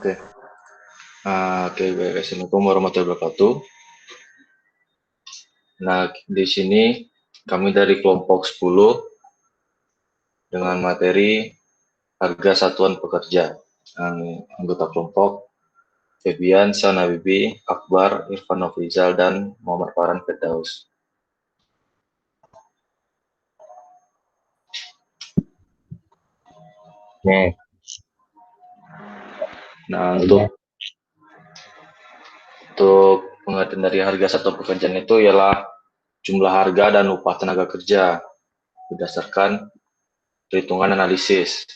Oke. Oke, baik. Assalamualaikum warahmatullahi wabarakatuh. Nah, di sini kami dari kelompok 10 dengan materi harga satuan pekerja. Anggota kelompok Febian, Sana Bibi, Akbar, Irfan Nofrizal, dan Muhammad Farhan Firdaus. Nih, Nah, untuk pengertian dari harga satuan pekerjaan itu ialah jumlah harga dan upah tenaga kerja berdasarkan perhitungan analisis.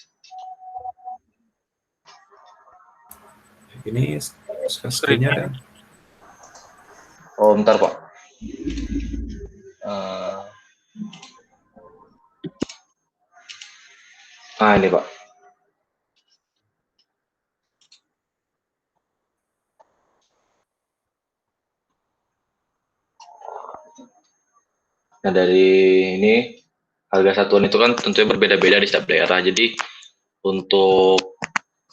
Ini screen-nya ada. Oh, bentar Pak. Ini Pak. Nah, dari ini harga satuan itu kan tentunya berbeda-beda di setiap daerah. Jadi untuk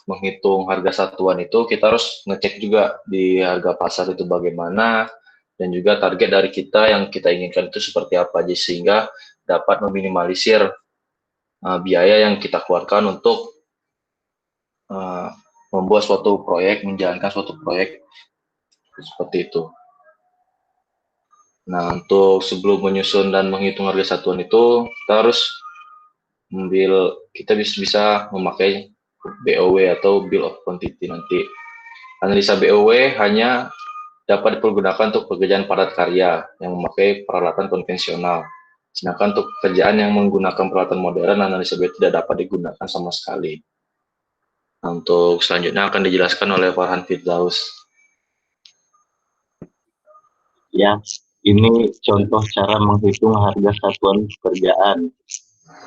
menghitung harga satuan itu kita harus ngecek juga di harga pasar itu bagaimana, dan juga target dari kita yang kita inginkan itu seperti apa aja, sehingga dapat meminimalisir biaya yang kita keluarkan untuk membuat suatu proyek, menjalankan suatu proyek seperti itu. Nah, untuk sebelum menyusun dan menghitung harga satuan itu, kita bisa memakai BOW atau Bill of Quantity nanti. Analisa BOW hanya dapat dipergunakan untuk pekerjaan padat karya yang memakai peralatan konvensional. Sedangkan untuk pekerjaan yang menggunakan peralatan modern, analisa BOW tidak dapat digunakan sama sekali. Nah, untuk selanjutnya akan dijelaskan oleh Farhan Firdaus. ya, ini contoh cara menghitung harga satuan pekerjaan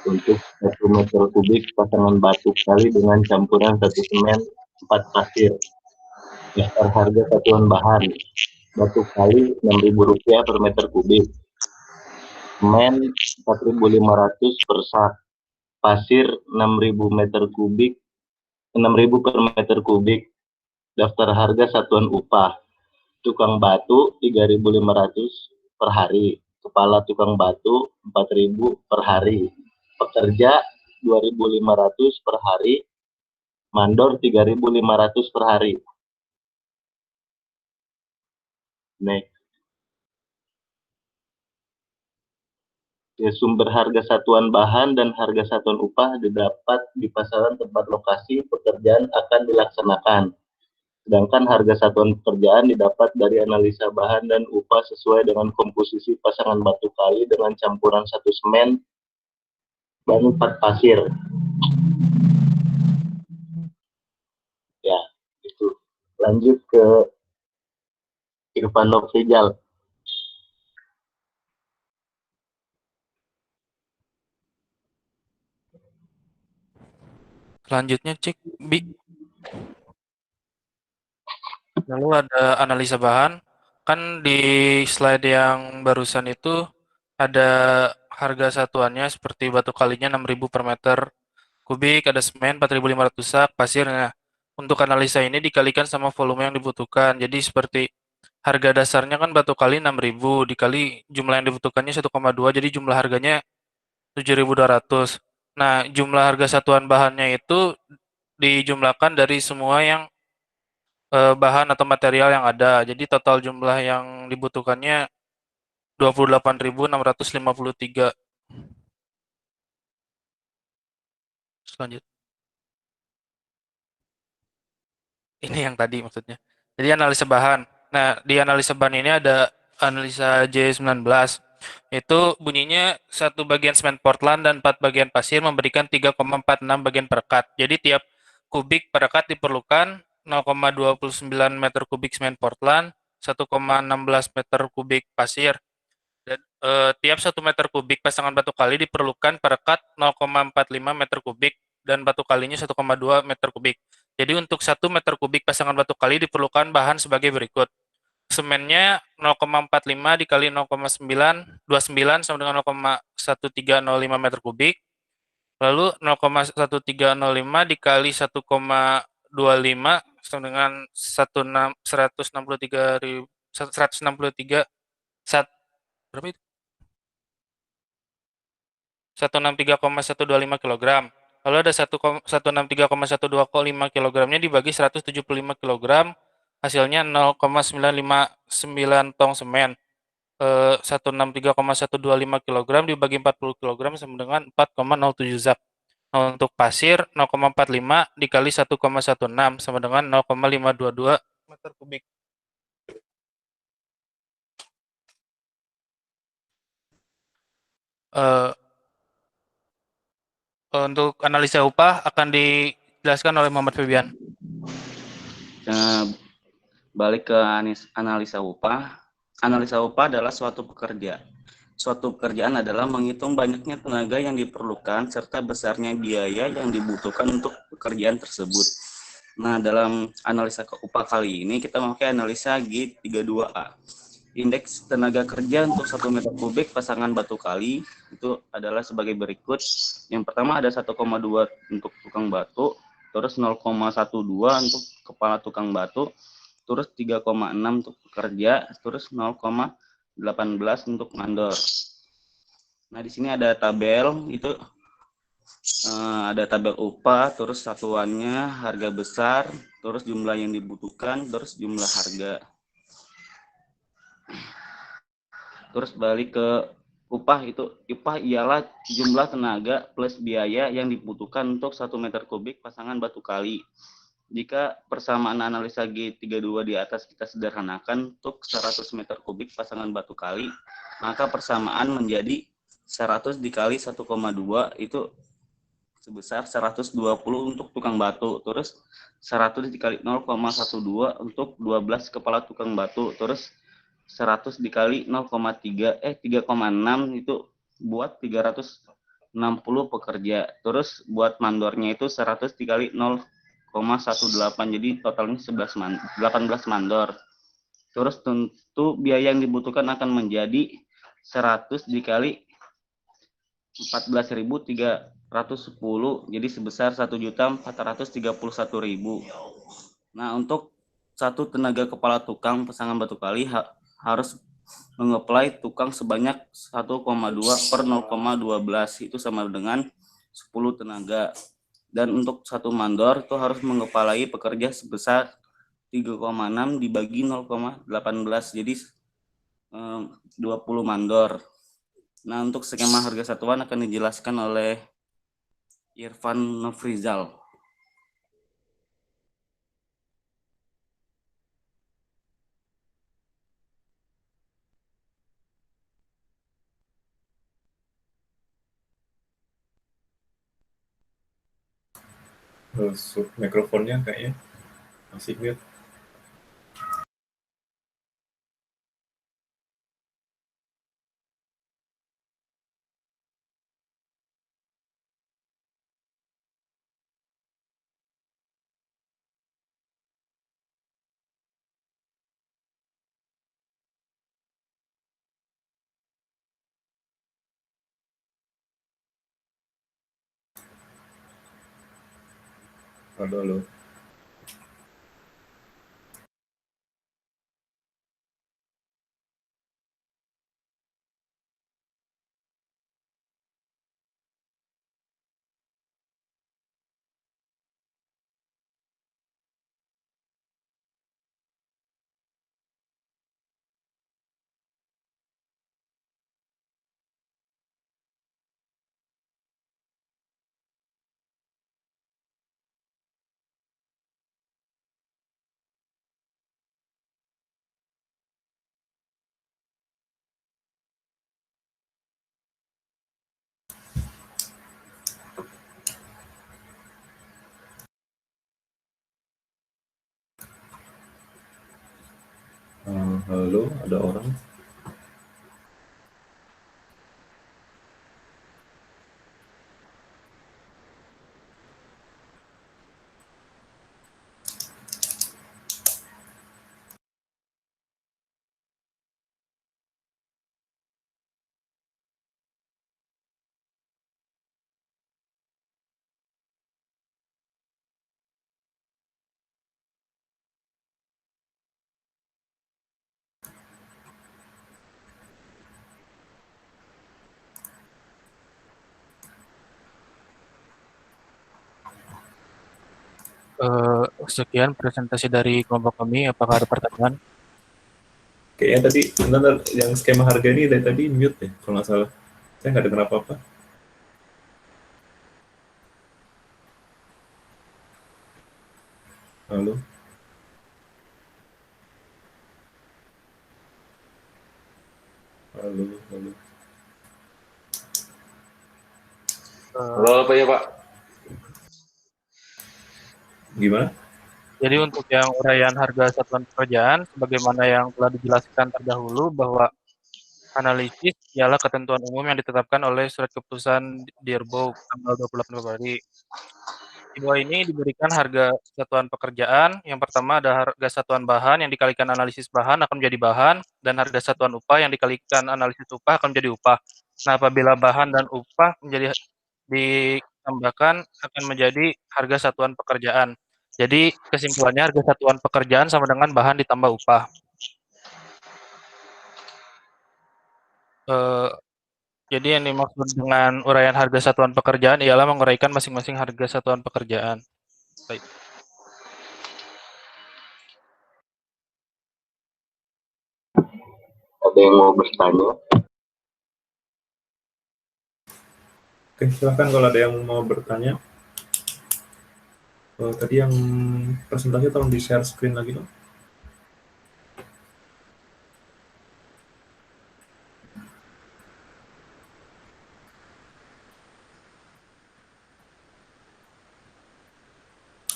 untuk 1 meter kubik pasangan batu kali dengan campuran 1 semen 4 pasir. Daftar harga satuan bahan, batu kali Rp6.000 per meter kubik, semen 4.500 per sak, pasir 6.000 meter kubik, 6.000 per meter kubik. Daftar harga satuan upah, tukang batu 3.500 per hari, kepala tukang batu 4.000 per hari, pekerja 2.500 per hari, mandor 3.500 per hari. Next. Ya, sumber harga satuan bahan dan harga satuan upah didapat di pasaran tempat lokasi pekerjaan akan dilaksanakan. Sedangkan harga satuan pekerjaan didapat dari analisa bahan dan upah sesuai dengan komposisi pasangan batu kali dengan campuran 1 semen dan 4 pasir. Ya, itu. Lanjut ke Irfan Nofrizal. Selanjutnya cek B. Lalu ada analisa bahan. Kan di slide yang barusan itu ada harga satuannya seperti batu kalinya 6.000 per meter kubik, ada semen 4.500 sak, pasir. Nah, untuk analisa ini dikalikan sama volume yang dibutuhkan. Jadi seperti harga dasarnya kan batu kali 6.000 dikali jumlah yang dibutuhkannya 1,2, jadi jumlah harganya 7.200. Nah, jumlah harga satuan bahannya itu dijumlahkan dari semua yang bahan atau material yang ada. Jadi total jumlah yang dibutuhkannya 28.653. Selanjutnya. Ini yang tadi maksudnya. Jadi analisa bahan. Nah, di analisa bahan ini ada analisa J19. Itu bunyinya 1 bagian semen Portland dan 4 bagian pasir memberikan 3,46 bagian perekat. Jadi tiap kubik perekat diperlukan 0,29 meter kubik semen Portland, 1,16 meter kubik pasir. Dan tiap 1 meter kubik pasangan batu kali diperlukan perekat 0,45 meter kubik dan batu kalinya 1,2 meter kubik. Jadi untuk 1 meter kubik pasangan batu kali diperlukan bahan sebagai berikut. Semennya 0,45 dikali 0,929 sama dengan 0,1305 meter kubik. Lalu 0,1305 dikali 1,25 sama dengan 163 berapa itu? 163,125 kilogram. Lalu ada 163,125 kilogramnya dibagi 175 kilogram, hasilnya 0,959 tong semen. 163,125 kilogram dibagi 40 kilogram sama dengan 4,07 zak. Nah, untuk pasir 0,45 dikali 1,16 sama dengan 0,522 meter kubik. Eh, untuk analisa upah akan dijelaskan oleh Muhammad Febian. Nah, balik ke analisa upah. Analisa upah adalah suatu pekerjaan adalah menghitung banyaknya tenaga yang diperlukan serta besarnya biaya yang dibutuhkan untuk pekerjaan tersebut. Nah, dalam analisa upah kali ini kita memakai analisa G32A. Indeks tenaga kerja untuk 1 meter kubik pasangan batu kali itu adalah sebagai berikut. Yang pertama ada 1,2 untuk tukang batu, terus 0,12 untuk kepala tukang batu, terus 3,6 untuk pekerja, terus 0,18 untuk mandor. Nah, di sini ada tabel, itu ada tabel upah, terus satuannya, harga besar, terus jumlah yang dibutuhkan, terus jumlah harga. Terus balik ke upah, itu upah ialah jumlah tenaga plus biaya yang dibutuhkan untuk 1 meter kubik pasangan batu kali. Jika persamaan analisa G32 di atas kita sederhanakan untuk 100 meter kubik pasangan batu kali, maka persamaan menjadi 100 dikali 1,2 itu sebesar 120 untuk tukang batu, terus 100 dikali 0,12 untuk 12 kepala tukang batu, terus 100 dikali 0,3 3,6 itu buat 360 pekerja. Terus buat mandornya itu 100 dikali 0,18, jadi totalnya 18 mandor. Terus tentu biaya yang dibutuhkan akan menjadi 100 dikali 14.310, jadi sebesar 1.431.000. Nah, untuk satu tenaga kepala tukang pasangan batu kali harus mengapply tukang sebanyak 1,2 per 0,12, itu sama dengan 10 tenaga. Dan untuk satu mandor itu harus mengepalai pekerja sebesar 3,6 dibagi 0,18, jadi 20 mandor. Nah, untuk skema harga satuan akan dijelaskan oleh Irfan Nofrizal. Mikrofonnya kayaknya masih mute. Halo. Halo, ada orang? Sekian presentasi dari kelompok kami. Apakah ada pertanyaan? Kayaknya tadi benar yang skema harga ini dari tadi mute ya, kalau nggak salah. Saya nggak dengar apa-apa. Halo, halo, halo. Halo, apa ya Pak? Gimana? Jadi untuk yang uraian harga satuan pekerjaan, sebagaimana yang telah dijelaskan terdahulu bahwa analisis ialah ketentuan umum yang ditetapkan oleh Surat Keputusan Dirboh tanggal 28 Februari. Di bawah ini diberikan harga satuan pekerjaan. Yang pertama ada harga satuan bahan yang dikalikan analisis bahan akan menjadi bahan, dan harga satuan upah yang dikalikan analisis upah akan menjadi upah. Nah, apabila bahan dan upah menjadi ditambahkan akan menjadi harga satuan pekerjaan. Jadi kesimpulannya harga satuan pekerjaan sama dengan bahan ditambah upah. Eh, jadi yang dimaksud dengan uraian harga satuan pekerjaan ialah menguraikan masing-masing harga satuan pekerjaan. Baik. Ada yang mau bertanya? Oke, silahkan kalau ada yang mau bertanya. Tadi yang presentasi tolong di share screen lagi dong.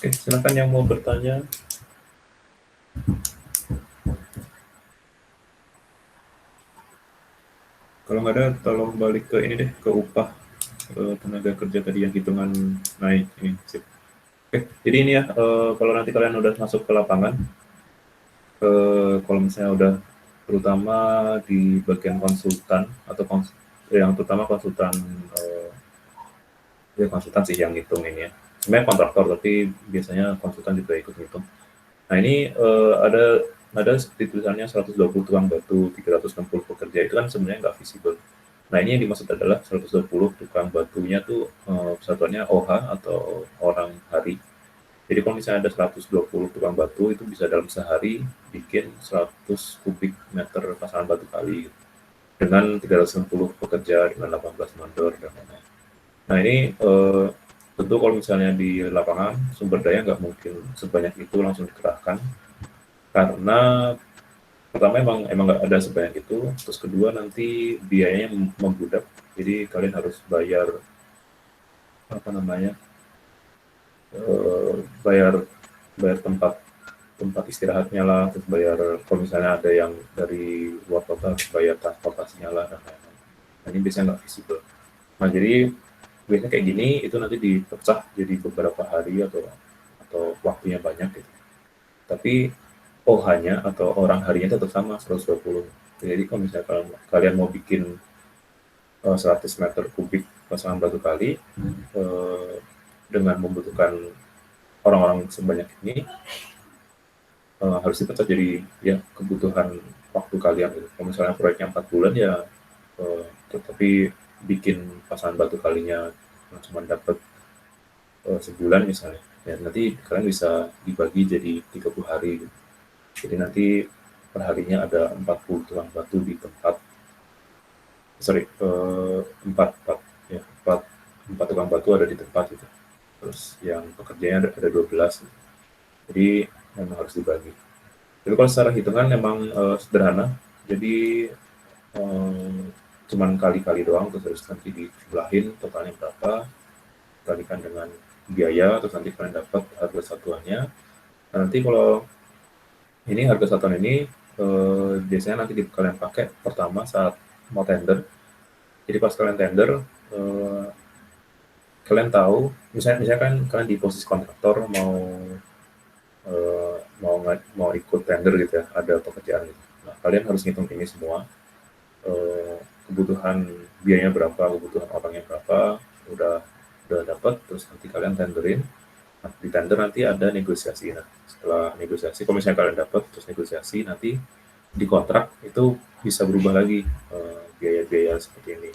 Oke, silahkan yang mau bertanya. Kalau nggak ada, tolong balik ke ini deh, ke upah tenaga kerja tadi yang hitungan naik ini. Sip. Oke, jadi ini ya, kalau nanti kalian udah masuk ke lapangan, kalau misalnya udah terutama di bagian konsultan atau yang terutama konsultan ya konsultan sih yang ngitung ini ya. Sebenarnya kontraktor tapi biasanya konsultan juga ikut ngitung. Nah ini ada seperti tulisannya 120 tukang batu, 360 pekerja, itu kan sebenarnya nggak visible. Nah ini yang dimaksud adalah 120 tukang batunya tuh satuannya OH atau orang hari. Jadi kalau misalnya ada 120 tukang batu itu bisa dalam sehari bikin 100 kubik meter pasangan batu kali gitu. Dengan 360 pekerja dengan 18 mandor dan lain-lain. Nah ini tentu kalau misalnya di lapangan sumber daya nggak mungkin sebanyak itu langsung dikerahkan karena pertama emang nggak ada sebanyak itu, terus kedua nanti biayanya membludak, jadi kalian harus bayar apa namanya bayar bayar tempat istirahatnya lah, terus bayar kalau misalnya ada yang dari luar kota bayar transportasinya lah dan lain-lain. Nah, ini biasanya nggak visible. Nah jadi biasanya kayak gini itu nanti dipecah jadi beberapa hari atau waktunya banyak gitu. Tapi OH-nya atau orang harinya tetap sama 120. Jadi kalau misalnya kalian mau bikin 100 meter kubik pasangan batu kali dengan membutuhkan orang-orang sebanyak ini harus dipecah jadi ya kebutuhan waktu kalian gitu. Kalau misalnya proyeknya 4 bulan ya tetapi bikin pasangan batu kalinya cuma dapat sebulan misalnya, ya nanti kalian bisa dibagi jadi 30 hari gitu. Jadi nanti perharinya ada 40 tukang batu di tempat, sorry, 4 tukang batu ada di tempat gitu. Terus yang pekerjanya ada 12 gitu. Jadi memang harus dibagi. Jadi kalau secara hitungan memang sederhana, jadi cuman kali-kali doang, terus nanti dijumlahin totalnya berapa, kalikan dengan biaya, terus nanti kalian dapat harga satuannya. Nah, nanti kalau ini harga satuan ini biasanya nanti kalian pakai pertama saat mau tender. Jadi pas kalian tender, kalian tahu, misalnya kan kalian di posisi kontraktor mau ikut tender gitu ya, ada pekerjaan gitu. Nah, kalian harus ngitung ini semua, kebutuhan biayanya berapa, kebutuhan orangnya berapa, udah dapat, terus nanti kalian tenderin. Nah, di tender nanti ada negosiasi. Nah, setelah negosiasi, kalau misalnya kalian dapat, terus negosiasi, nanti di kontrak itu bisa berubah lagi biaya-biaya seperti ini.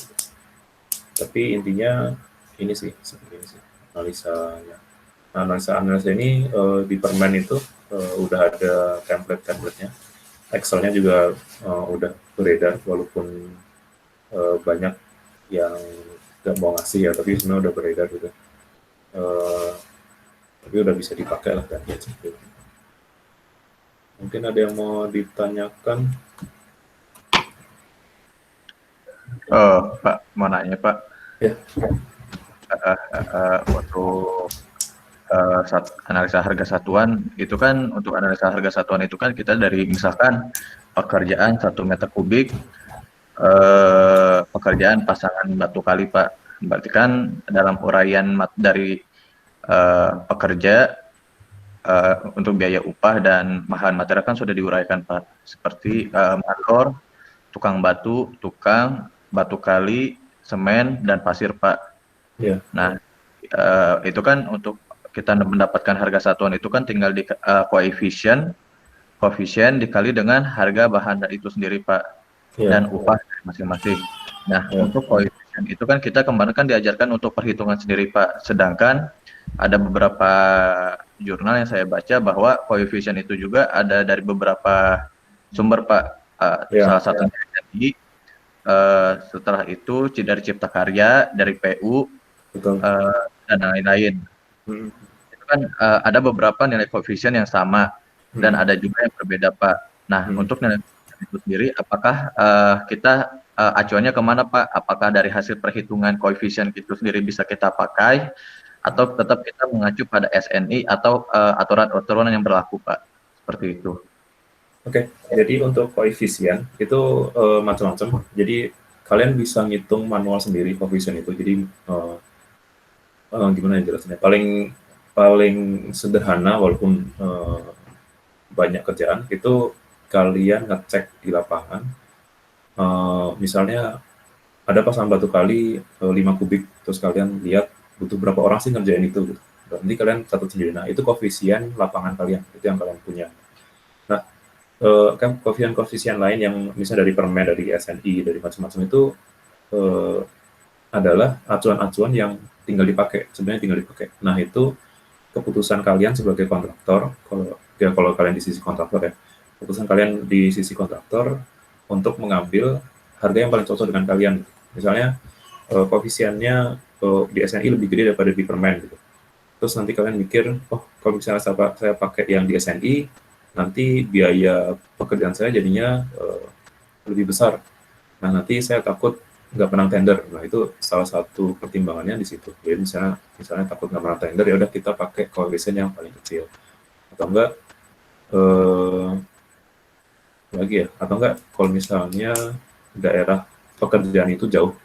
Tapi intinya ini sih, seperti ini sih analisanya. Analisa ini di Permen itu udah ada template-templatenya. Excelnya juga udah beredar, walaupun banyak yang nggak mau ngasih ya, tapi sebenarnya udah beredar gitu. Tapi udah bisa dipakai lah dan ya. Mungkin ada yang mau ditanyakan? Pak, mau nanya Pak. Ya. Untuk analisa harga satuan itu kan, untuk analisa harga satuan itu kan kita dari misalkan pekerjaan 1 meter kubik, pekerjaan pasangan batu kali Pak. Berarti kan dalam uraian dari pekerja untuk biaya upah dan bahan material kan sudah diuraikan Pak. Seperti mandor, tukang batu kali, semen, dan pasir Pak. Yeah. Nah, itu kan untuk kita mendapatkan harga satuan itu kan tinggal di koefisien dikali dengan harga bahan itu sendiri Pak, dan upah masing-masing. Nah, untuk koefisien itu kan kita kemarin kan diajarkan untuk perhitungan sendiri Pak, sedangkan ada beberapa jurnal yang saya baca bahwa koefisien itu juga ada dari beberapa sumber Pak, salah satunya dari setelah itu dari Cipta Karya, dari PU, dan lain-lain. Itu kan ada beberapa nilai koefisien yang sama dan ada juga yang berbeda Pak. Nah, untuk nilai koefisien itu sendiri, apakah kita acuannya kemana Pak? Apakah dari hasil perhitungan koefisien itu sendiri bisa kita pakai, atau tetap kita mengacu pada SNI atau aturan-aturan yang berlaku Pak? Seperti itu. Oke, jadi untuk koefisien itu macam-macam. Jadi kalian bisa ngitung manual sendiri koefisien itu. Jadi gimana ya jelasnya? Paling sederhana, walaupun banyak kerjaan, itu kalian ngecek di lapangan. Misalnya ada pasang batu kali 5 kubik, terus kalian lihat butuh berapa orang sih ngerjain itu. Gitu. Nanti kalian catat sendiri. Nah, itu koefisien lapangan kalian, itu yang kalian punya. Nah, kan koefisien lain yang misalnya dari Permen, dari SNI, dari macam-macam itu adalah acuan-acuan yang sebenarnya tinggal dipakai. Nah, itu keputusan kalian sebagai kontraktor, kalau kalian di sisi kontraktor ya, keputusan kalian di sisi kontraktor untuk mengambil harga yang paling cocok dengan kalian. Misalnya koefisiennya di SNI lebih gede daripada di Permen gitu. Terus nanti kalian mikir, oh kalau misalnya saya pakai yang di SNI, nanti biaya pekerjaan saya jadinya lebih besar. Nah, nanti saya takut nggak menang tender. Nah, itu salah satu pertimbangannya di situ. Jadi misalnya takut nggak menang tender, ya udah kita pakai koefisien yang paling kecil. Atau enggak atau enggak kalau misalnya daerah pekerjaan itu jauh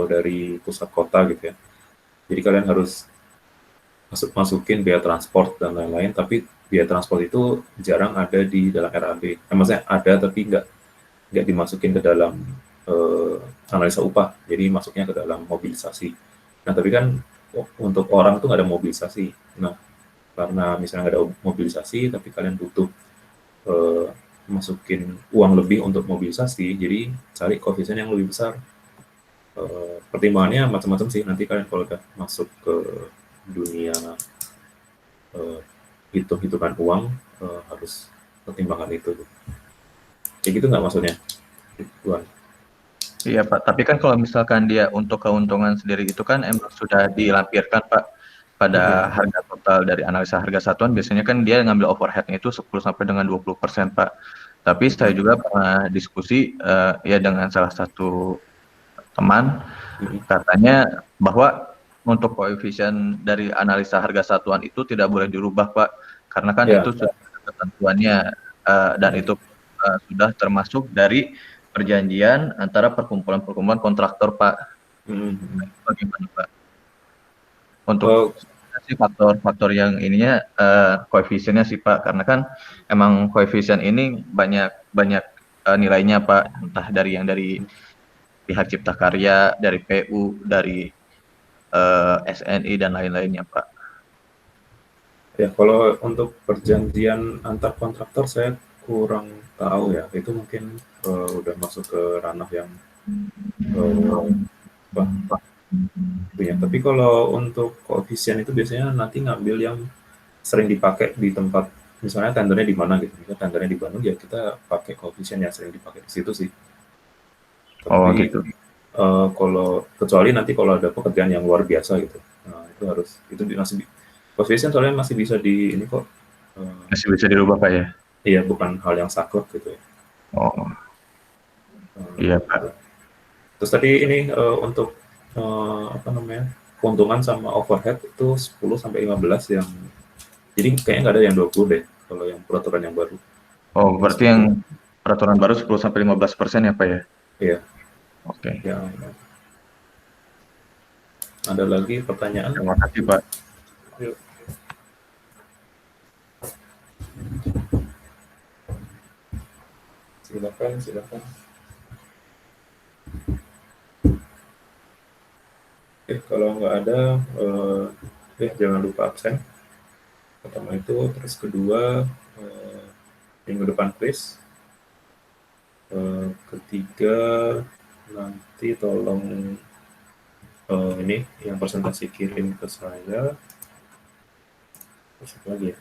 dari pusat kota gitu ya. Jadi kalian harus masukin biaya transport dan lain-lain, tapi biaya transport itu jarang ada di dalam RAB. Maksudnya ada tapi nggak dimasukin ke dalam analisa upah, jadi masuknya ke dalam mobilisasi. Nah, tapi kan untuk orang tuh nggak ada mobilisasi. Nah, karena misalnya nggak ada mobilisasi, tapi kalian butuh masukin uang lebih untuk mobilisasi, jadi cari koefisien yang lebih besar. Pertimbangannya macam-macam sih, nanti kalian kalau udah masuk ke dunia hitung-hitungan uang, harus pertimbangan itu. Kayak gitu nggak maksudnya, Tuan? Iya Pak, tapi kan kalau misalkan dia untuk keuntungan sendiri itu kan emang sudah dilampirkan Pak pada harga total dari analisa harga satuan. Biasanya kan dia ngambil overhead-nya itu 10 sampai dengan 20% Pak. Tapi saya juga pernah diskusi ya dengan salah satu teman, katanya bahwa untuk koefisien dari analisa harga satuan itu tidak boleh dirubah Pak, karena kan itu sudah ketentuannya dan itu sudah termasuk dari perjanjian antara perkumpulan kontraktor Pak. Bagaimana Pak? Untuk faktor yang ininya koefisiennya sih Pak, karena kan emang koefisien ini banyak nilainya Pak, entah dari pihak Cipta Karya, dari PU, dari SNI dan lain-lainnya Pak. Ya, kalau untuk perjanjian antar kontraktor saya kurang tahu ya, itu mungkin udah masuk ke ranah yang Gitu ya. Tapi kalau untuk koefisien itu biasanya nanti ngambil yang sering dipakai di tempat, misalnya tendernya di mana gitu. Misalnya tendernya di Bandung, ya kita pakai koefisien yang sering dipakai di situ sih. Oh Tapi gitu. kalau kecuali nanti kalau ada pekerjaan yang luar biasa gitu, nah itu harus masih koefisien soalnya masih bisa di ini kok. Masih bisa dirubah Pak ya? Iya, bukan hal yang saklek gitu ya. Oh iya Pak. Terus tadi ini untuk apa namanya, keuntungan sama overhead itu 10 sampai 15 yang, jadi kayaknya nggak ada yang 20 deh kalau yang peraturan yang baru. Oh Yang berarti 10. yang peraturan baru 10-15% ya Pak ya? Iya. Oke. Ya. Ada lagi pertanyaan? Terima kasih Pak. Yuk. Silakan. Kalau nggak ada, jangan lupa absen. Pertama itu, terus kedua, minggu depan quiz. Ketiga, nanti tolong ini yang presentasi kirim ke saya. Terus apa lagi ya?